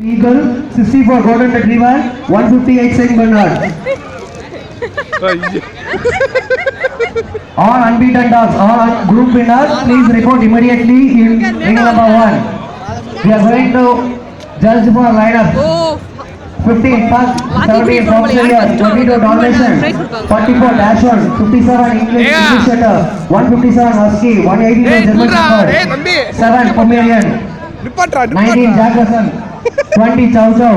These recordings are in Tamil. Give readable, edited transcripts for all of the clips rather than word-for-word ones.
Eagle, 64 Golden Retriever, 158 Saint Bernard. All unbeaten dogs, all group winners, please report immediately in ring number 1. We are going to judge for lineup. 15 Pug, 17 Fox Terrier, 22 Dalmatian, 44 Dachshund, 57 English Setter, 157 Husky, 182 German Shepherd, 7 Pomeranian, 19 Jack Russell, 20 Chow Chow,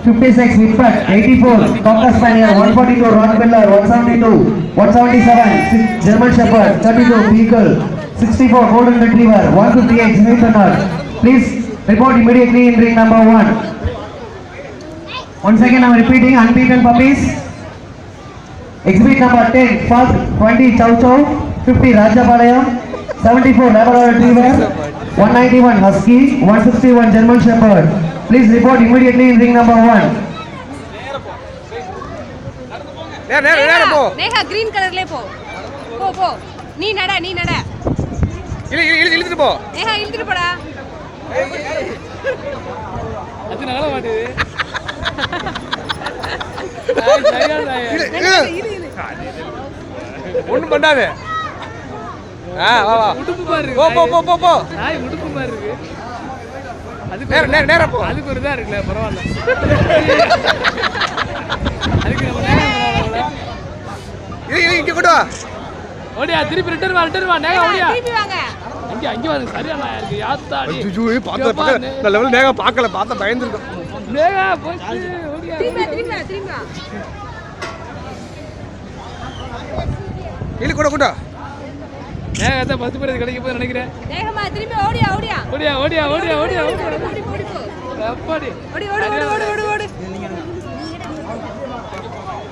56 Whippet, 84 Cocker Spaniel, 142 Rottweiler, 172, 177 German Shepherd, 32 Beagle, 64 Golden Retriever, 158 Saint Bernard. Please report immediately in ring number 1. Once again I am repeating, unbeaten puppies. Exhibit number 10 Fug, 20 Chow Chow, 50 Rajapalayam, 74 Labrador Retriever, 191 Husky, 161 German Shepherd. Please report immediately in ring number 1. Neha green கலர்ல போ போ போ நீ நட இழுத்துட்டு போ நேஹா இழுத்துட்டு போடா அது நகல மாட்டேது ஒண்ணும் பண்ணாதே வா வா உடுப்பு மாதிரி போ போ போ போ போ நாய் உடுப்பு மாதிரி இருக்கு அதுக்கு நேரா போ அதுக்கு ஒரு இதா இருக்குல்ல பரவாயில்ல அதுக்கு நம்ம நேரா இங்க கொண்டு வா ஓடியா திருப்பி ரிட்டர்ன் வா நேகா ஓடியா திருப்பி வாங்க அங்க வந்து சரியா நான் இருக்கு யாத்தாடி ஐயோ பாத்த இந்த லெவல் நேகா பார்க்கல பார்த்த பயந்துருக்கு நேகா போச்சு ஓடியா திருப்பி இல்ல கொண்டு நேகா தான் 10 பேர் கடைக்கு போய் நினைக்கிறேன் நேஹமா திருப்பி ஓடியா ஓடியா ஓடி போ அப்பாடி ஓடி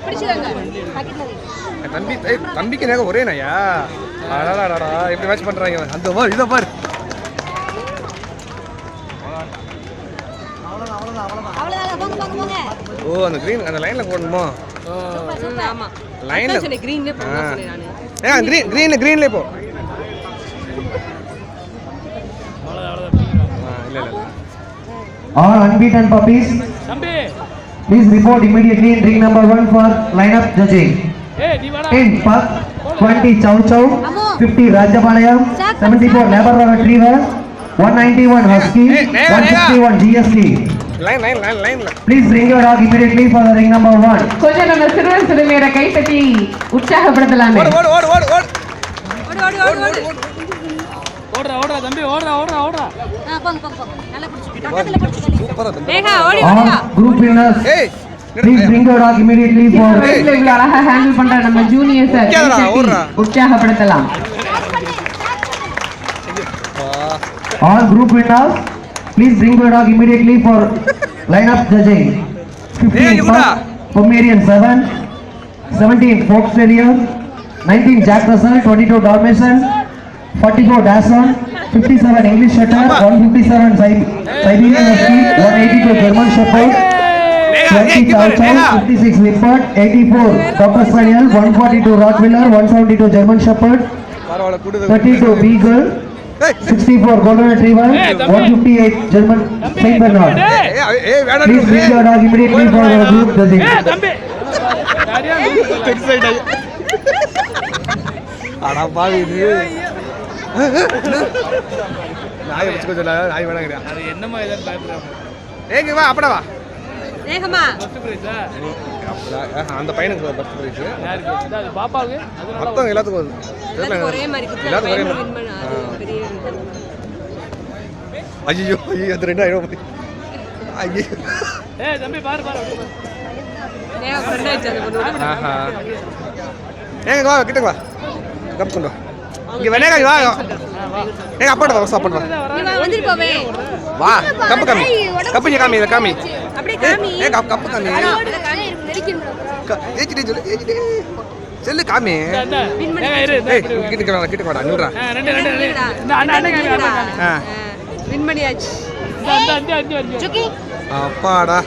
பிடிச்சுங்க பாக்கெட்ல தம்பிக்கு நேகா ஒரே நாயா அடடடடா எப்படி மேட்ச் பண்றாங்க அந்த பாரு இத பாரு அவ்வளவுதான் போங்க ஓ அந்த கிரீன் அந்த லைன்ல போடணுமா சூப்பர் ஆமா லைன்ல சொன்னே கிரீன்ல போங்க சொன்னே நானு கிரீன்ல போ இல்ல All unbeaten puppies, தம்பி please report immediately in ring number 1 for lineup judging. ஏய் நீ வாடா 10 Pug, 20 Chow Chow, 50 Rajapalayam, 74 Labrador Retriever, 191 Husky, 161 GST. லைன்ல Please bring your dog immediately for the ring number 1. கொஞ்சம் நம்ம சிறுவர் சிறுமியரை கைத்தட்டி உற்சாகப்படுத்தலாமே. ஓடு ஓடுறா தம்பி ஓடுறா போங்க நல்லா பிடிச்சு பக்கத்துல பிடிச்சு சூப்பரா நேஹா ஓடி All group winners, ஏய் please bring your dog immediately for இவ்வளவு அழகா ஹேண்டில் பண்ற நம்ம juniors உற்சாகப்படுத்தலாம். all group winners, please bring your dog immediately for lineup judging. 15 Pug, Pomeranian 7, 17 Fox Terrier, 19 Jack Russell, 22 Dalmatian, 44 Dachshund, 57 English Setter, 157 Siberian Husky, 182 German Shepherd, 20 Chow Chow, 56 Whippet, 84 Cocker Spaniel, 142 Rottweiler, 172 German Shepherd, பரவாயில்ல குடு 32 Beagle, 64 Golden Retriever, 158 German Saint Bernard. ஏய் வேணாம் Please bring your dog immediately for the group judging. தம்பி யாரியா பெருசைடா அட பாவி இது நாயை வச்சுக்க சொல்ல நாய் வேணாங்கறியா அது என்னமா ஏதாவது பயப்படுறாங்க ஏங்க வா அப்படா வா நேஹமா ஃபர்ஸ்ட் பிரைஸா அந்த பையனுக்கு ஃபர்ஸ்ட் பிரைஸ் யாருக்கு அது பாப்பாவுக்கு அது நல்லா மொத்தம் எல்லாத்துக்கும் எல்லாரும் ஒரே மாதிரி எல்லாரும் ஒரே வின் பண்ண அது பெரிய ஐயோ அது 2000 ஐயோ ஏய் தம்பி பாரு நேஹா பண்ணாச்சு அது பண்ணுங்க ஆஹா ஏங்க வா கிட்ட வா கப் கொண்டு வா இங்க வேணாங்க வா ஏங்க அப்படா வா சாப்பிடு வா நீ வா வந்துட்டு போவே வா கப்பு காமி கப்பு நீ காமி இத காமி அப்படியே காமி கப்பு காமி ஓடுற காமி நெரிக்கணும் ஏச்சி செல்லு காமி ஏய் கிட்ட வாடா நில்றா ரெண்டு அண்ணா வின் பண்ணியாச்சு அந்த சுக்கி அப்பாடா